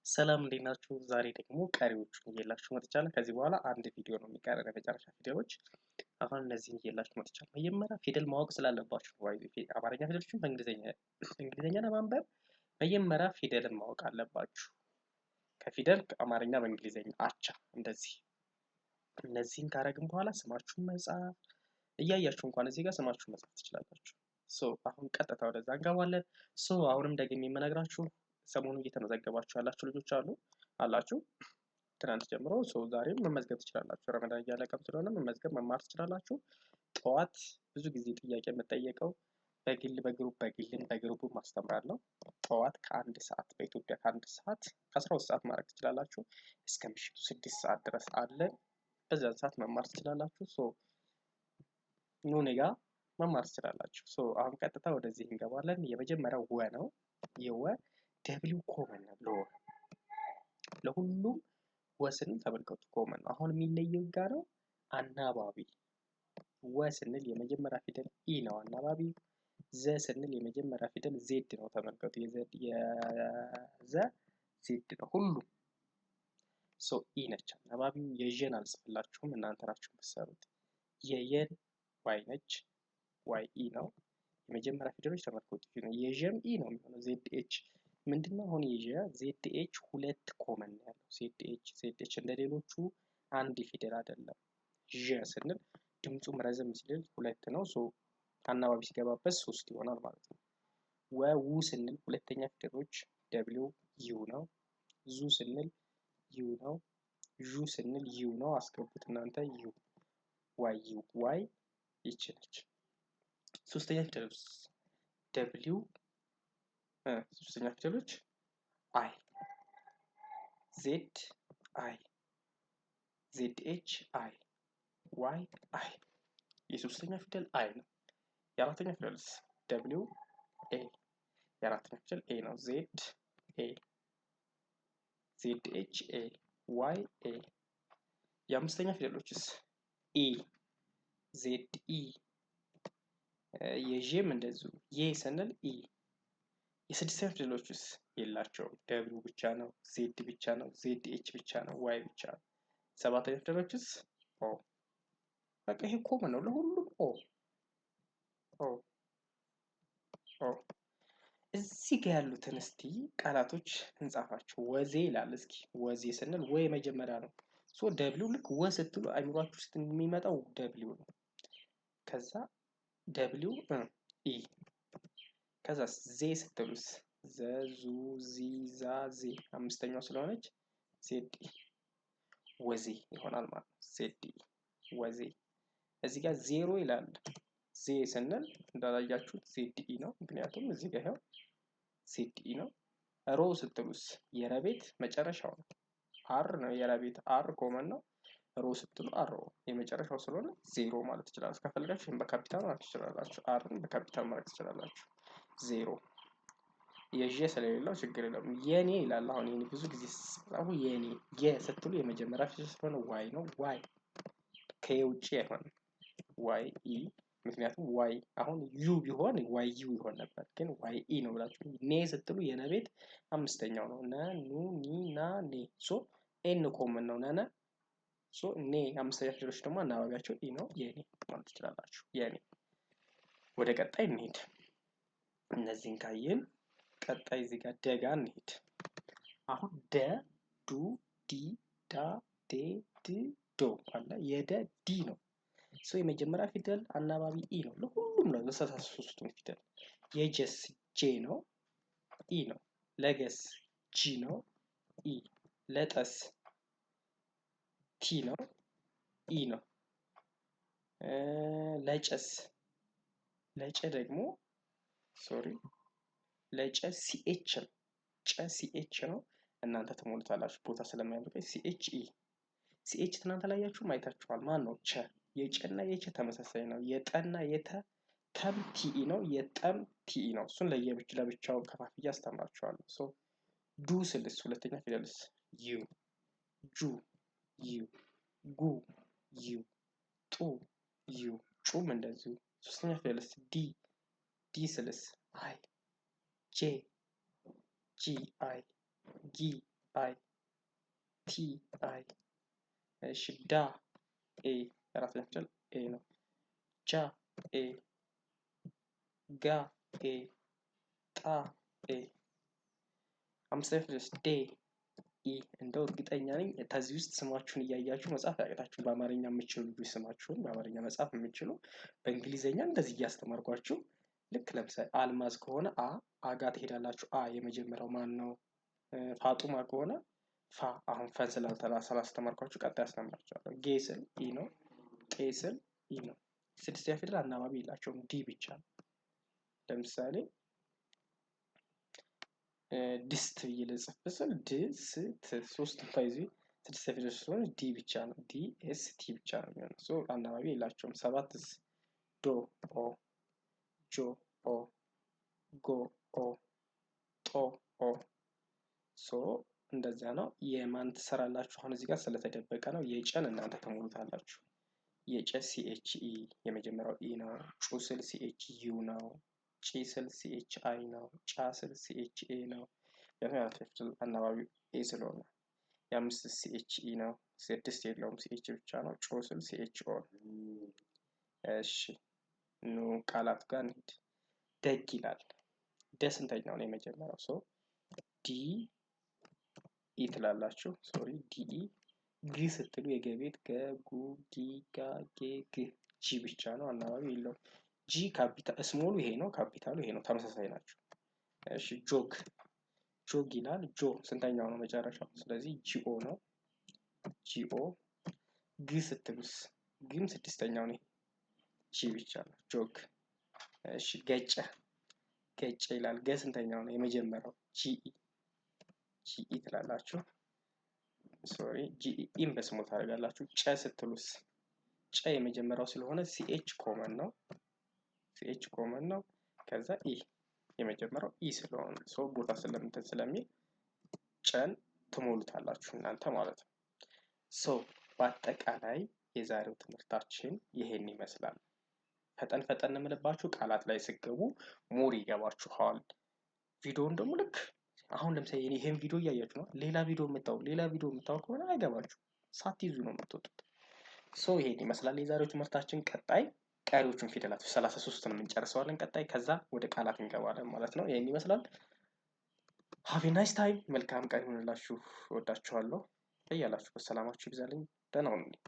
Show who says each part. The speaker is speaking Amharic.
Speaker 1: ሰላም እንዴት ናችሁ? ዛሬ ደግሞ ቀሪዎቹን እየላችሁ መጥቻለሁ። ከዚህ በኋላ አንድ ቪዲዮ ነው የሚቀረን የመጨረሻ ቪዲዮዎች። አሁን እነዚህን እየላችሁ መጥቻለሁ። መጀመሪያ ፊደል ማወቅ ስላለባችሁ አማርኛ ፊደሎችን በእንግሊዝኛ ለማንበብ መጀመሪያ ፊደልን ማወቅ አለባችሁ። ከፊደል ከአማርኛ በእንግሊዝኛ አቻ እንደዚህ። እነዚህን ካረግን በኋላ ስማችሁን መጻፍ እያያችሁ እንኳን እዚህ ጋር ስማችሁን መጻፍ ትችላላችሁ። አሁን ቀጥታ ወደዛ እንገባለን። አሁንም ደግሜ የምነግራችሁ ሰሞኑን እየተመዘገባችሁ ያላችሁ ልጆች አላችሁ ትናንት ጀምሮ ዛሬም መመዝገብ ትችላላችሁ። ረመዳን እያለቀም ስለሆነ መማር ትችላላችሁ። ጠዋት ብዙ ጊዜ ጥያቄ የምጠየቀው በግሩፕ ማስተምራለሁ። ጠዋት ከ1 ሰዓት በኢትዮጵያ ከ1 ሰዓት ከ12 ሰዓት ማድረግ ትችላላችሁ እስከ ምሽቱ 6 ሰዓት ድረስ አለ። በዛን ሰዓት መማር ትችላላችሁ። ኑ እኔ ጋር መማር ትችላላችሁ። አሁን ቀጥታ ወደዚህ እንገባለን። የመጀመሪያው ወ ነው። የወ ደብሊው ኮመን ነው። ለሁሉም ወስን ተመልከቱ ኮመን ነው። አሁን የሚለየው ጋር ነው አናባቢ። ወ ስንል የመጀመሪያ ፊደል ኢ ነው አናባቢ። ዘ ስንል የመጀመሪያ ፊደል ዜድ ነው ተመልከቱ። የዘ ዜድ ነው ሁሉም። ኢ ነች አናባቢው። የዠን አልጽፍላችሁም እናንተ ናችሁ የምትሰሩት። የየን ዋይ ነች። ዋይ ኢ ነው። የመጀመሪያ ፊደሎች ተመልከቱ። የዠም ኢ ነው የሚሆነው ዜድ ኤች ምንድነው? አሁን የዠ ዜድ ኤች ሁለት ኮመን ነው ያለው። ዜድ ኤች እንደሌሎቹ አንድ ፊደል አይደለም። ዠ ስንል ድምጹም ረዘም ሲል ሁለት ነው። አናባቢ ሲገባበት 3 ይሆናል ማለት ነው። ው ስንል ሁለተኛ ፊደሎች ደብሊው ዩ ነው። ዙ ስንል ዩ ነው። ዡ ስንል ዩ ነው። አስገቡት እናንተ ዩ ዋይ ይችላል። ሶስተኛ ፊደሎች ደብሊው ሶስተኛ ፊደሎች አይ ዜድ አይ ዜድ ኤች አይ ዋይ አይ። የሶስተኛ ፊደል አይ ነው። የአራተኛ ፊደልስ ደብሊው ኤ የአራተኛ ፊደል ኤ ነው። ዜድ ኤ ዜድ ኤች ኤ ዋይ ኤ። የአምስተኛ ፊደሎችስ ኢ ዜድ ኢ። የዠም እንደዚሁ የ ስንል ኢ። የስድስተኛ ፊደሎችስ የላቸውም። ደብሊው ብቻ ነው። ዜድ ብቻ ነው። ዜድ ኤች ብቻ ነው። ዋይ ብቻ ነው። ሰባተኛ ፊደሎችስ ኦ። በቃ ይሄ ኮመን ነው ለሁሉም ኦ። እዚህ ጋር ያሉትን እስቲ ቃላቶች እንጻፋቸው። ወዜ ይላል። እስኪ ወዜ ስንል ወ የመጀመሪያ ነው። ደብሊው ልክ ወ ስትሉ አይምሯችሁ ውስጥ የሚመጣው ደብሊው ነው። ከዛ ደብሊው ኢ። ከዛ ዜ ስትሉስ ዘ ዙ ዚ ዛ ዜ አምስተኛው ስለሆነች ዜድ ኢ ወዜ ይሆናል ማለት ነው። ዜድ ኢ ወዜ። እዚህ ጋር ዜሮ ይላል። ዜ ስንል እንዳላያችሁት ዜድ ኢ ነው። ምክንያቱም እዚህ ጋር ይኸው ዜድ ኢ ነው። ሮ ስትሉስ የረቤት መጨረሻው ነው። አር ነው የረቤት አር ኮመን ነው። ሮ ስትሉ አር የመጨረሻው ስለሆነ ዜሮ ማለት ትችላላችሁ። ከፈለጋችሁ ይሄን በካፒታል ማለት ትችላላችሁ። አርን በካፒታል ማለት ትችላላችሁ። ዜሮ። የዠ ስለሌለው ችግር የለም። የኔ ይላል። አሁን የኔ ብዙ ጊዜ ሲጻፉ የኔ ስትሉ የመጀመሪያ ፊደል ስለሆነ ዋይ ነው። ዋይ ከየውጭ አይሆንም። ዋይ ኢ። ምክንያቱም ዋይ አሁን ዩ ቢሆን ዋይ ዩ ይሆን ነበር፣ ግን ዋይ ኢ ነው ብላችሁ። ኔ ስትሉ የነቤት አምስተኛው ነው። ነ ኑ ኒ ና ኔ። ኤን ኮመን ነው። ነነ ኔ አምስተኛ ፊደሎች ደግሞ አናባቢያቸው ኢ ነው። የኔ ማለት ትችላላችሁ። የኔ። ወደ ቀጣይ እንሄድ። እነዚህን ካየን ቀጣይ እዚህ ጋር ደጋ እንሄድ። አሁን ደ ዱ ዲ ዳ ዴ ድ ዶ አለ። የደ ዲ ነው። የመጀመሪያ ፊደል አናባቢ ኢ ነው። ለሁሉም ነው ለተሳሳቱት ፊደል። የጀስ ጄ ነው። ኢ ነው። ለገስ ጂ ነው። ኢ። ለጠስ ቲ ነው። ኢ ነው። ለጨስ ለጨ ደግሞ ለጨ ሲኤች ነው። ጨ ሲኤች ነው። እናንተ ትሞሉታላችሁ ቦታ ስለማይበቃኝ ሲኤች ኢ። ሲኤች ትናንት ላያችሁም አይታችኋል። ማን ነው? ቸ። የጨና የቸ ተመሳሳይ ነው። የጠና የተ ተም ቲኢ ነው። የጠም ቲኢ ነው። እሱን ለብቻው ከፋፍዬ አስተምራችኋለሁ። ዱ ስልስ ሁለተኛ ፊደልስ ዩ ጁ ዩ ጉ ዩ ጡ ዩ ጩም እንደዚሁ። ሶስተኛ ፊደልስ ዲ ስልስ አይ ጄ ጂ አይ ጊ አይ ቲ አይ። እሺ ዳ ኤ አራት ፊደል ኤ ነው። ጃ ኤ ጋ ኤ ጣ ኤ። አምስተኛ ፊደልስ ዴ ኢ። እንደው እርግጠኛ ነኝ ከዚህ ውስጥ ስማችሁን እያያችሁ መጻፍ ያቅታችሁ በአማርኛ የምትችሉ ልጆች ስማችሁን በአማርኛ መጻፍ የምትችሉ በእንግሊዘኛ እንደዚህ እያስተማርኳችሁ ልክ ለምሳሌ አልማዝ ከሆነ አጋ ትሄዳላችሁ። የመጀመሪያው ማን ነው? ፋጡማ ከሆነ ፋ። አሁን ፈን ስላስተማርኳችሁ ቀጣይ አስተምራችኋለሁ። ጌ ስል ኢ ነው። ጤ ስል ኢ ነው። ስድስተኛ ፊደል አናባቢ የላቸውም ዲ ብቻ ነው። ለምሳሌ ድስት ብዬ ልጽፍ ስል ድስት ሶስት ባይዙ ስድስት ፊደል ስለሆነ ዲ ብቻ ነው። ዲ ኤስ ቲ ብቻ ነው የሚሆነው። ሶ አናባቢ የላቸውም። ሰባትስ ዶ ኦ ጆ ኦ ጎ ኦ ጦ ኦ። ሶ እንደዚያ ነው። የማን ትሰራላችሁ? አሁን እዚህ ጋር ስለተደበቀ ነው። የጨን እናንተ ተሞሉታላችሁ። የጨ ሲኤች ኢ የመጀመሪያው ኢ ነው። ጩ ስል ሲኤች ዩ ነው። ጪ ስል ሲኤች አይ ነው። ጫ ስል ሲኤች ኤ ነው። የፊደል አናባቢው ኤ ስለሆነ የአምስት ሲኤች ኢ ነው። ስድስት የለውም ሲኤች ብቻ ነው። ጮ ስል ሲኤች ኦ ነው። እሺ ኑ ቃላት ጋር እንሂድ። ደግ ይላል። ደ ስንተኛው ነው? የመጀመሪያው ሰው ዲ ኢ ትላላችሁ። ሶሪ ዲ ኢ። ግ ስትሉ የገቤት ገ ጉ ጊ ጋ ጌ ግ ጂ ብቻ ነው። አናባቢ የለውም። ጂ ካፒታል ስሞሉ ይሄ ነው። ካፒታሉ ይሄ ነው። ተመሳሳይ ናቸው። እሺ ጆግ ጆግ ይላል። ጆ ስንተኛው ነው? መጨረሻው። ስለዚህ ጂኦ ነው። ጂኦ። ግ ስትሉስ? ግም ስድስተኛው ነው። ጂ ብቻ ነው። ጆግ። እሺ ገጨ ገጨ ይላል። ገ ስንተኛው ነው? የመጀመሪያው ጂኢ ጂኢ ትላላችሁ። ሶሪ ጂኢን በስሙ ታደርጋላችሁ። ጨ ስትሉስ? ጨ የመጀመሪያው ስለሆነ ሲኤች ኮመን ነው። ሲኤች ኮመን ነው። ከዛ ኢ የመጀመሪያው ኢ ስለሆነ ሰው ቦታ ስለምንትን ስለሚል ጨን ትሞሉታላችሁ እናንተ ማለት ነው። ሶ በአጠቃላይ የዛሬው ትምህርታችን ይሄን ይመስላል። ፈጠን ፈጠን የምልባችሁ ቃላት ላይ ስገቡ ሞር ይገባችኋል። ቪዲዮውን ደግሞ ልክ አሁን ለምሳሌ ይሄን ቪዲዮ እያያችሁ ነው። ሌላ ቪዲዮ የምታው ከሆነ አይገባችሁ፣ ሳትይዙ ነው የምትወጡት። ሶ ይሄን ይመስላል የዛሬው ትምህርታችን። ቀጣይ ቀሪዎቹን ፊደላቶች 33ን እንጨርሰዋለን ቀጣይ። ከዛ ወደ ቃላት እንገባለን ማለት ነው። ይሄን ይመስላል። ሃቭ ኤ ናይስ ታይም። መልካም ቀን ይሁንላችሁ። እወዳችኋለሁ። በያላችሁበት ሰላማችሁ ይብዛልኝ። ደህና ሁኑልኝ።